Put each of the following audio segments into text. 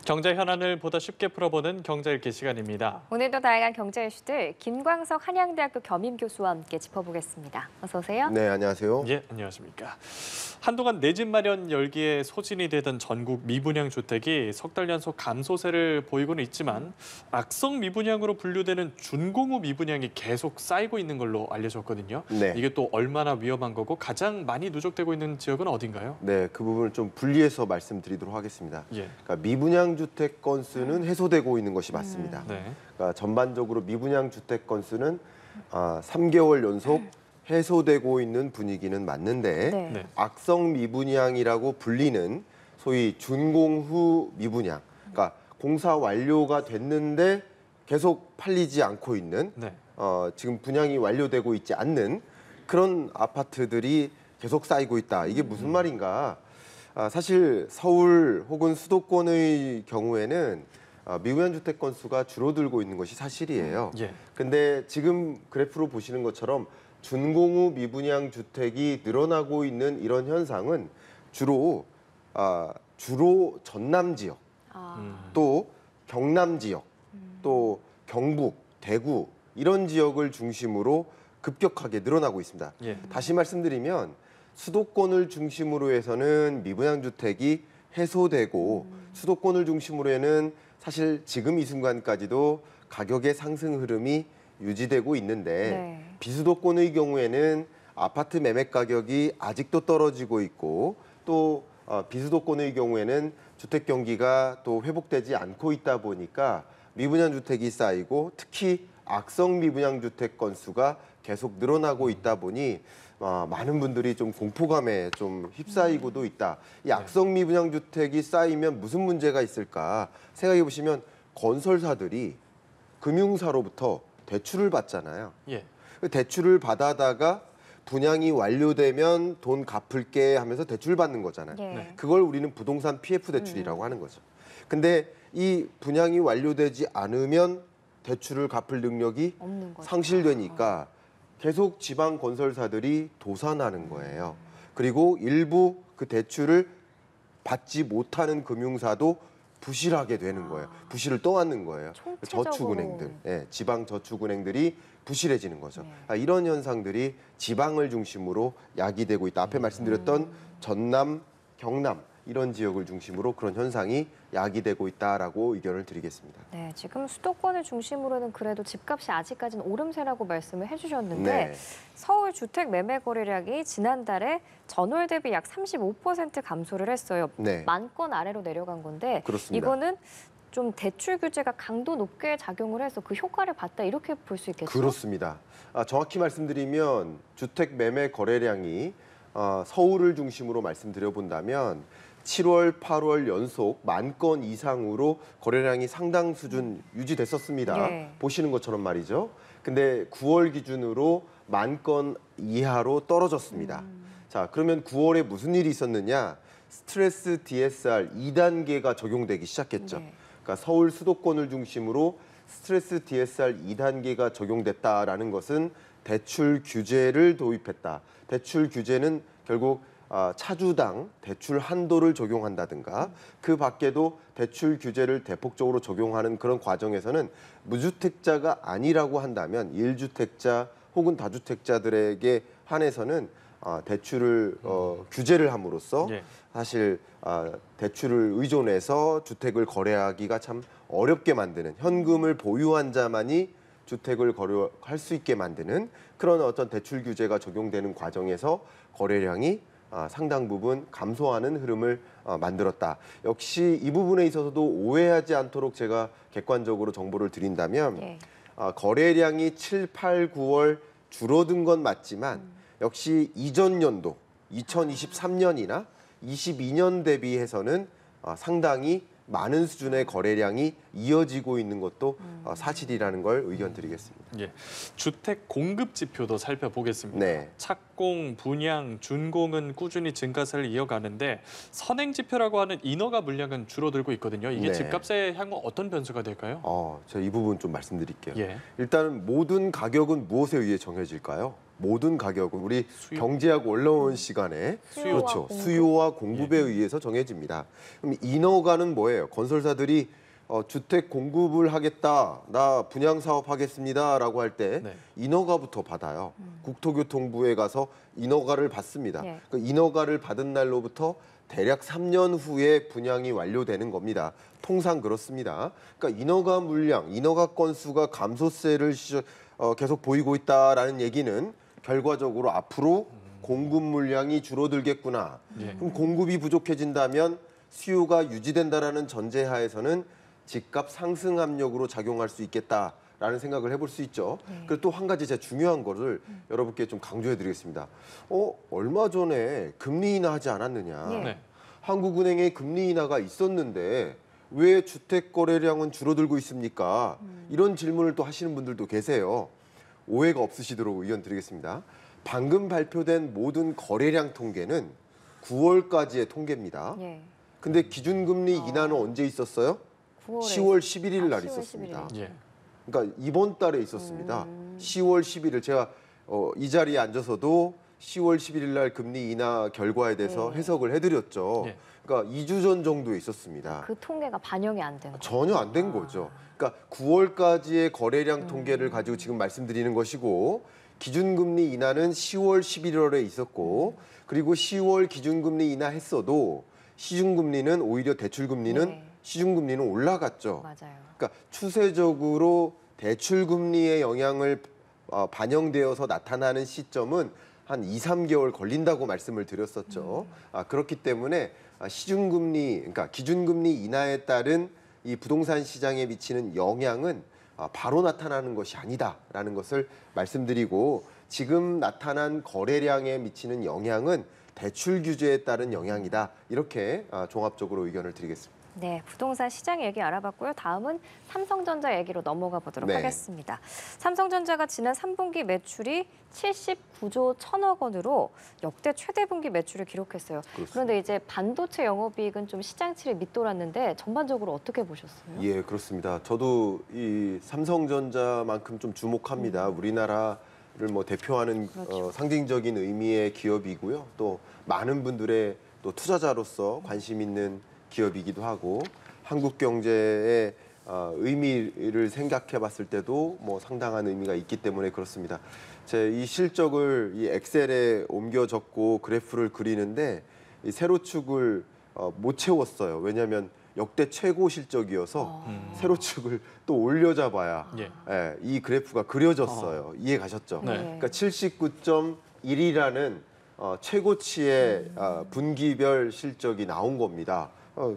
경제 현안을 보다 쉽게 풀어보는 경제 읽기 시간입니다. 오늘도 다양한 경제 이슈들 김광석 한양대학교 겸임교수와 함께 짚어보겠습니다. 어서 오세요. 네, 안녕하세요. 예, 안녕하십니까. 한동안 내 집 마련 열기에 소진이 되던 전국 미분양 주택이 석 달 연속 감소세를 보이고는 있지만 악성 미분양으로 분류되는 준공후 미분양이 계속 쌓이고 있는 걸로 알려졌거든요. 네. 이게 또 얼마나 위험한 거고 가장 많이 누적되고 있는 지역은 어딘가요? 네, 그 부분을 좀 분리해서 말씀드리도록 하겠습니다. 예. 그러니까 미분양 주택 건수는 해소되고 있는 것이 맞습니다. 네. 그러니까 전반적으로 미분양 주택 건수는 3개월 연속 해소되고 있는 분위기는 맞는데 네. 네. 악성 미분양이라고 불리는 소위 준공후 미분양, 그러니까 공사 완료가 됐는데 계속 팔리지 않고 있는 네. 지금 분양이 완료되고 있지 않는 그런 아파트들이 계속 쌓이고 있다. 이게 무슨 말인가? 사실 서울 혹은 수도권의 경우에는 미분양 주택 건수가 줄어들고 있는 것이 사실이에요. 예. 근데 지금 그래프로 보시는 것처럼 준공후 미분양 주택이 늘어나고 있는 이런 현상은 주로 전남 지역, 또 경남 지역, 또 경북, 대구 이런 지역을 중심으로 급격하게 늘어나고 있습니다. 예. 다시 말씀드리면 수도권을 중심으로 해서는 미분양 주택이 해소되고 수도권을 중심으로 해는 사실 지금 이 순간까지도 가격의 상승 흐름이 유지되고 있는데 네. 비수도권의 경우에는 아파트 매매 가격이 아직도 떨어지고 있고 또 비수도권의 경우에는 주택 경기가 또 회복되지 않고 있다 보니까 미분양 주택이 쌓이고 특히 악성 미분양 주택 건수가 계속 늘어나고 있다 보니 많은 분들이 좀 공포감에 좀 휩싸이고도 있다. 이 악성 미분양 주택이 쌓이면 무슨 문제가 있을까 생각해 보시면 건설사들이 금융사로부터 대출을 받잖아요. 예. 대출을 받아다가 분양이 완료되면 돈 갚을게 하면서 대출 받는 거잖아요. 예. 그걸 우리는 부동산 PF 대출이라고 하는 거죠. 근데 이 분양이 완료되지 않으면 대출을 갚을 능력이 없는 거죠. 상실되니까 계속 지방 건설사들이 도산하는 거예요. 그리고 일부 그 대출을 받지 못하는 금융사도 부실하게 되는 거예요. 부실을 떠안는 거예요. 총체적으로. 저축은행들, 지방 저축은행들이 부실해지는 거죠. 네. 이런 현상들이 지방을 중심으로 야기되고 있다. 앞에 말씀드렸던 전남, 경남 이런 지역을 중심으로 그런 현상이 야기되고 있다라고 의견을 드리겠습니다. 네, 지금 수도권을 중심으로는 그래도 집값이 아직까지는 오름세라고 말씀을 해주셨는데 네. 서울 주택 매매 거래량이 지난달에 전월 대비 약 35% 감소를 했어요. 네. 만 건 아래로 내려간 건데 그렇습니다. 이거는 좀 대출 규제가 강도 높게 작용을 해서 그 효과를 봤다 이렇게 볼 수 있겠죠? 그렇습니다. 정확히 말씀드리면 주택 매매 거래량이 서울을 중심으로 말씀드려 본다면 7월, 8월 연속 10,000건 이상으로 거래량이 상당 수준 유지됐었습니다. 예. 보시는 것처럼 말이죠. 근데 9월 기준으로 10,000건 이하로 떨어졌습니다. 자, 그러면 9월에 무슨 일이 있었느냐? 스트레스 DSR 2단계가 적용되기 시작했죠. 네. 그러니까 서울 수도권을 중심으로 스트레스 DSR 2단계가 적용됐다라는 것은 대출 규제를 도입했다. 대출 규제는 결국 차주당 대출 한도를 적용한다든가 그 밖에도 대출 규제를 대폭적으로 적용하는 그런 과정에서는 무주택자가 아니라고 한다면 1주택자 혹은 다주택자들에게 한해서는 대출을 규제를 함으로써 예. 사실 대출을 의존해서 주택을 거래하기가 참 어렵게 만드는 현금을 보유한 자만이 주택을 거래할 수 있게 만드는 그런 어떤 대출 규제가 적용되는 과정에서 거래량이 상당 부분 감소하는 흐름을 만들었다. 역시 이 부분에 있어서도 오해하지 않도록 제가 객관적으로 정보를 드린다면 예. 거래량이 7, 8, 9월 줄어든 건 맞지만 역시 이전 연도 2023년이나 22년 대비해서는 상당히 많은 수준의 거래량이 이어지고 있는 것도 사실이라는 걸 의견 드리겠습니다. 예. 주택 공급 지표도 살펴보겠습니다. 네. 착공, 분양, 준공은 꾸준히 증가세를 이어가는데 선행 지표라고 하는 인허가 물량은 줄어들고 있거든요. 이게 네. 집값에 향후 어떤 변수가 될까요? 제가 이 부분 좀 말씀드릴게요. 예. 일단 모든 가격은 무엇에 의해 정해질까요? 모든 가격은 우리 수요. 경제학 올라온 시간에 수요와 그렇죠. 공급. 수요와 공급에 의해서 정해집니다. 그럼 인허가는 뭐예요? 건설사들이 주택 공급을 하겠다, 나 분양 사업 하겠습니다라고 할 때 네. 인허가부터 받아요. 국토교통부에 가서 인허가를 받습니다. 예. 그 인허가를 받은 날로부터 대략 3년 후에 분양이 완료되는 겁니다. 통상 그렇습니다. 그러니까 인허가 물량, 인허가 건수가 감소세를 계속 보이고 있다라는 얘기는 결과적으로 앞으로 공급 물량이 줄어들겠구나. 예. 그럼 공급이 부족해진다면 수요가 유지된다라는 전제하에서는 집값 상승 압력으로 작용할 수 있겠다라는 생각을 해볼 수 있죠. 그리고 또 한 가지 제가 중요한 거를 여러분께 좀 강조해드리겠습니다. 얼마 전에 금리 인하하지 않았느냐. 예. 네. 한국은행에 금리 인하가 있었는데 왜 주택 거래량은 줄어들고 있습니까? 이런 질문을 또 하시는 분들도 계세요. 오해가 없으시도록 의견 드리겠습니다. 방금 발표된 모든 거래량 통계는 9월까지의 통계입니다. 예. 근데 기준금리 인하는 언제 있었어요? 9월에 10월 11일 날 10월 있었습니다. 11일. 예. 그러니까 이번 달에 있었습니다. 10월 11일 제가 이 자리에 앉아서도 10월 11일 날 금리 인하 결과에 대해서 네. 해석을 해드렸죠. 예. 그러니까 2주 전 정도에 있었습니다. 그 통계가 반영이 안 된 거예요. 전혀 안 된 거죠. 그러니까 9월까지의 거래량 통계를 가지고 지금 말씀드리는 것이고 기준금리 인하는 10월 11월에 있었고 그리고 10월 기준금리 인하했어도 시중금리는 오히려 대출금리는 네. 시중금리는 올라갔죠. 맞아요. 그러니까 추세적으로 대출금리의 영향을 반영되어서 나타나는 시점은 한 2, 3개월 걸린다고 말씀을 드렸었죠. 그렇기 때문에 시중금리, 그러니까 기준금리 인하에 따른 이 부동산 시장에 미치는 영향은 바로 나타나는 것이 아니다라는 것을 말씀드리고 지금 나타난 거래량에 미치는 영향은 대출 규제에 따른 영향이다. 이렇게 종합적으로 의견을 드리겠습니다. 네, 부동산 시장 얘기 알아봤고요. 다음은 삼성전자 얘기로 넘어가 보도록 네. 하겠습니다. 삼성전자가 지난 3분기 매출이 79조 1천억 원으로 역대 최대 분기 매출을 기록했어요. 그렇습니다. 그런데 이제 반도체 영업이익은 좀 시장치를 밑돌았는데 전반적으로 어떻게 보셨어요? 예, 그렇습니다. 저도 이 삼성전자만큼 좀 주목합니다. 우리나라를 뭐 대표하는 그렇죠. 상징적인 의미의 기업이고요. 또 많은 분들의 또 투자자로서 관심 있는 기업이기도 하고 한국 경제의 의미를 생각해 봤을 때도 뭐 상당한 의미가 있기 때문에 그렇습니다. 제 이 실적을 이 엑셀에 옮겨 적고 그래프를 그리는데 이 세로축을 못 채웠어요. 왜냐하면 역대 최고 실적이어서 세로축을 또 올려잡아야 예. 이 그래프가 그려졌어요. 이해 가셨죠? 네. 그러니까 79.1이라는 최고치의 분기별 실적이 나온 겁니다.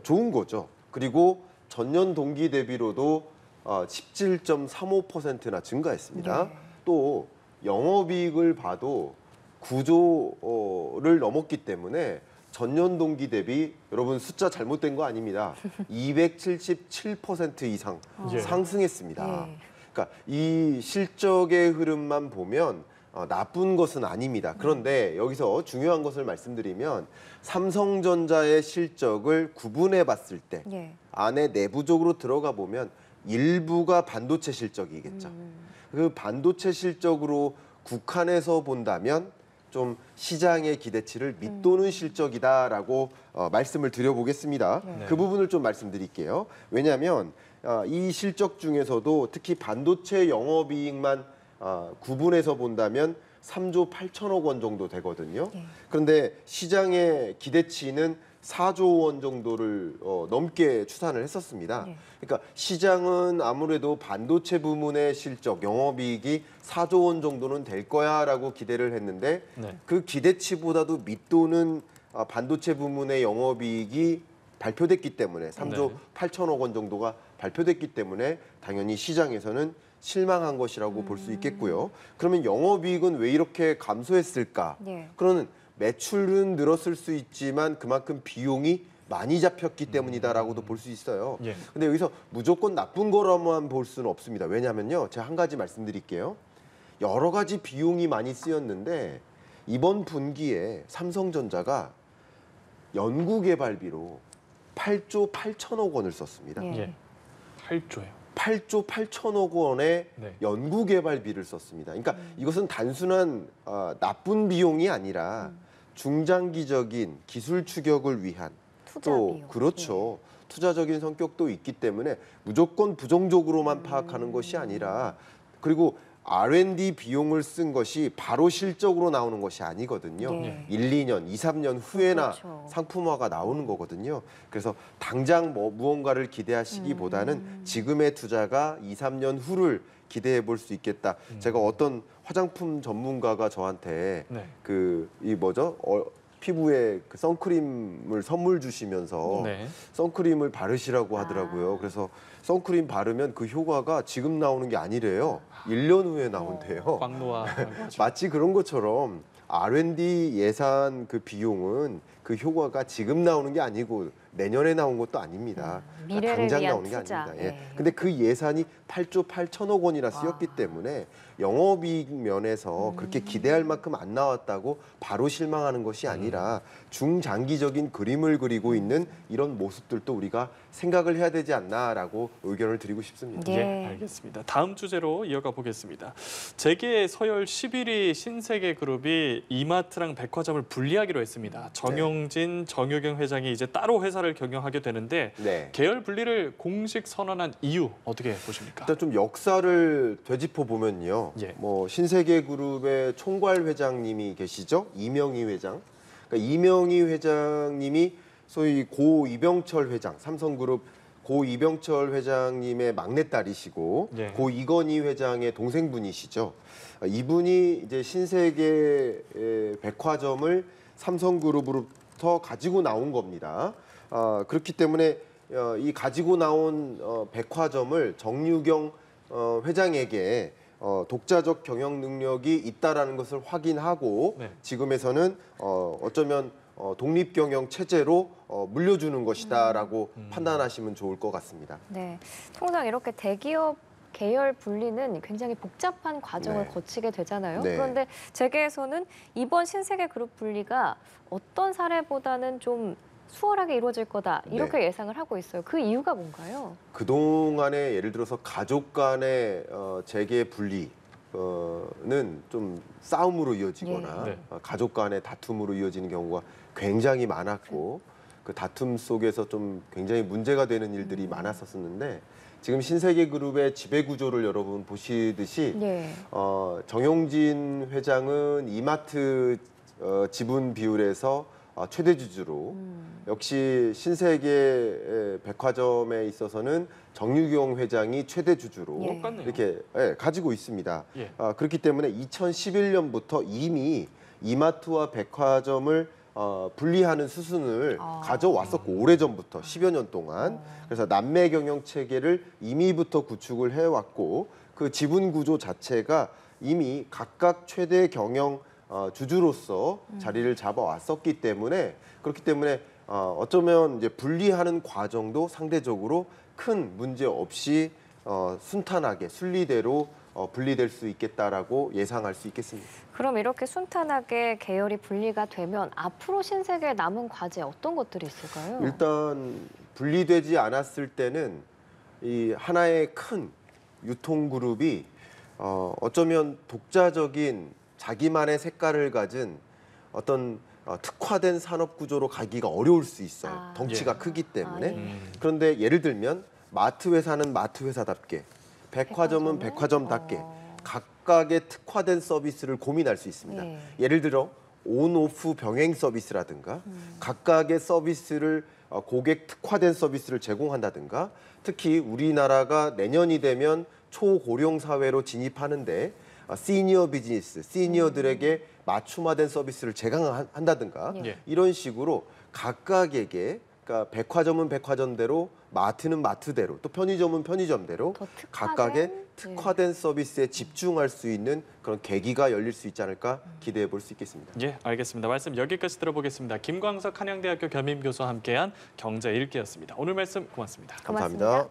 좋은 거죠. 그리고 전년 동기 대비로도 17.35%나 증가했습니다. 네. 또 영업이익을 봐도 9조를 넘었기 때문에 전년 동기 대비 여러분 숫자 잘못된 거 아닙니다. 277% 이상 예. 상승했습니다. 예. 그러니까 이 실적의 흐름만 보면 나쁜 것은 아닙니다. 그런데 여기서 중요한 것을 말씀드리면 삼성전자의 실적을 구분해 봤을 때 예. 안에 내부적으로 들어가 보면 일부가 반도체 실적이겠죠. 그 반도체 실적으로 국한해서 본다면 좀 시장의 기대치를 밑도는 실적이다라고 말씀을 드려보겠습니다. 네. 그 부분을 좀 말씀드릴게요. 왜냐하면 이 실적 중에서도 특히 반도체 영업이익만 구분해서 본다면 3조 8천억 원 정도 되거든요. 예. 그런데 시장의 기대치는 4조 원 정도를 넘게 추산을 했었습니다. 예. 그러니까 시장은 아무래도 반도체 부문의 실적, 영업이익이 4조 원 정도는 될 거야라고 기대를 했는데 네. 그 기대치보다도 밑도는 반도체 부문의 영업이익이 발표됐기 때문에 3조 네. 8천억 원 정도가 발표됐기 때문에 당연히 시장에서는 실망한 것이라고 볼 수 있겠고요. 그러면 영업이익은 왜 이렇게 감소했을까? 예. 그러는 매출은 늘었을 수 있지만 그만큼 비용이 많이 잡혔기 때문이다라고도 볼 수 있어요. 예. 근데 여기서 무조건 나쁜 거라만 볼 수는 없습니다. 왜냐하면요, 제가 한 가지 말씀드릴게요. 여러 가지 비용이 많이 쓰였는데 이번 분기에 삼성전자가 연구개발비로 8조 8천억 원을 썼습니다. 예. 예. 8조요. 8조 8천억 원의 네. 연구개발비를 썼습니다. 그러니까 이것은 단순한 나쁜 비용이 아니라 중장기적인 기술 추격을 위한 투자 또 비용. 그렇죠. 투자적인 성격도 있기 때문에 무조건 부정적으로만 파악하는 것이 아니라 그리고 R&D 비용을 쓴 것이 바로 실적으로 나오는 것이 아니거든요. 네. 1, 2년, 2, 3년 후에나 그렇죠. 상품화가 나오는 거거든요. 그래서 당장 무언가를 기대하시기보다는 지금의 투자가 2, 3년 후를 기대해 볼 수 있겠다. 제가 어떤 화장품 전문가가 저한테 네. 피부에 그 선크림을 선물 주시면서 네. 선크림을 바르시라고 하더라고요. 아. 그래서 선크림 바르면 그 효과가 지금 나오는 게 아니래요. 1년 후에 나온대요. 광노화. 마치 그런 것처럼 R&D 예산 그 비용은 그 효과가 지금 나오는 게 아니고 내년에 나온 것도 아닙니다. 미래를 당장 위한 나오는 게 투자. 아닙니다. 예. 예. 근데 그 예산이 8조 8천억 원이나 쓰였기 때문에 영업이익 면에서 그렇게 기대할 만큼 안 나왔다고 바로 실망하는 것이 아니라 중장기적인 그림을 그리고 있는 이런 모습들도 우리가 생각을 해야 되지 않나라고 의견을 드리고 싶습니다. 예. 예, 알겠습니다. 다음 주제로 이어가 보겠습니다. 재계 서열 11위 신세계그룹이 이마트랑 백화점을 분리하기로 했습니다. 정용진, 정유경 회장이 이제 따로 회사를 경영하게 되는데 네. 계열 분리를 공식 선언한 이유 어떻게 보십니까? 일단 좀 역사를 되짚어 보면요. 예. 뭐 신세계그룹의 총괄 회장님이 계시죠? 이명희 회장. 그러니까 이명희 회장님이 소위 고 이병철 회장, 삼성그룹 고 이병철 회장님의 막내딸이시고 예. 고 이건희 회장의 동생분이시죠. 이분이 이제 신세계 백화점을 삼성그룹으로부터 가지고 나온 겁니다. 그렇기 때문에 이 가지고 나온 백화점을 정유경 회장에게 독자적 경영 능력이 있다라는 것을 확인하고 네. 지금에서는 어쩌면 독립 경영 체제로 물려주는 것이다라고 판단하시면 좋을 것 같습니다. 네. 통상 이렇게 대기업 계열 분리는 굉장히 복잡한 과정을 네. 거치게 되잖아요. 네. 그런데 재계에서는 이번 신세계그룹 분리가 어떤 사례보다는 좀 수월하게 이루어질 거다 이렇게 예상을 하고 있어요. 그 이유가 뭔가요? 그동안에 예를 들어서 가족 간의 재계 분리는 좀 싸움으로 이어지거나 예. 네. 가족 간의 다툼으로 이어지는 경우가 굉장히 많았고 그 다툼 속에서 좀 굉장히 문제가 되는 일들이 많았었는데 지금 신세계그룹의 지배구조를 여러분 보시듯이 네. 정용진 회장은 이마트 지분 비율에서 최대 주주로 역시 신세계 백화점에 있어서는 정유경 회장이 최대 주주로 예. 똑같네요. 이렇게 가지고 있습니다. 예. 그렇기 때문에 2011년부터 이미 이마트와 백화점을 분리하는 수순을 가져왔었고 오래전부터 10여 년 동안 그래서 남매 경영 체계를 이미부터 구축을 해왔고 그 지분 구조 자체가 이미 각각 최대 경영 주주로서 자리를 잡아왔었기 때문에 그렇기 때문에 어쩌면 이제 분리하는 과정도 상대적으로 큰 문제 없이 순탄하게 순리대로 분리될 수 있겠다라고 예상할 수 있겠습니다. 그럼 이렇게 순탄하게 계열이 분리가 되면 앞으로 신세계에 남은 과제 어떤 것들이 있을까요? 일단 분리되지 않았을 때는 이 하나의 큰 유통그룹이 어쩌면 독자적인 자기만의 색깔을 가진 어떤 특화된 산업 구조로 가기가 어려울 수 있어요. 덩치가 크기 때문에. 예. 그런데 예를 들면 마트 회사는 마트 회사답게, 백화점은 백화점답게 각각의 특화된 서비스를 고민할 수 있습니다. 예. 예를 들어 온오프 병행 서비스라든가 각각의 서비스를 고객 특화된 서비스를 제공한다든가 특히 우리나라가 내년이 되면 초고령 사회로 진입하는데 시니어 비즈니스, 시니어들에게 맞춤화된 서비스를 제공한다든가 예. 이런 식으로 각각에게 그러니까 백화점은 백화점대로 마트는 마트대로 또 편의점은 편의점대로 더 각각의 특화된 서비스에 집중할 수 있는 그런 계기가 열릴 수 있지 않을까 기대해 볼 수 있겠습니다. 예, 알겠습니다. 말씀 여기까지 들어보겠습니다. 김광석 한양대학교 겸임교수와 함께한 경제 읽기였습니다. 오늘 말씀 고맙습니다. 감사합니다.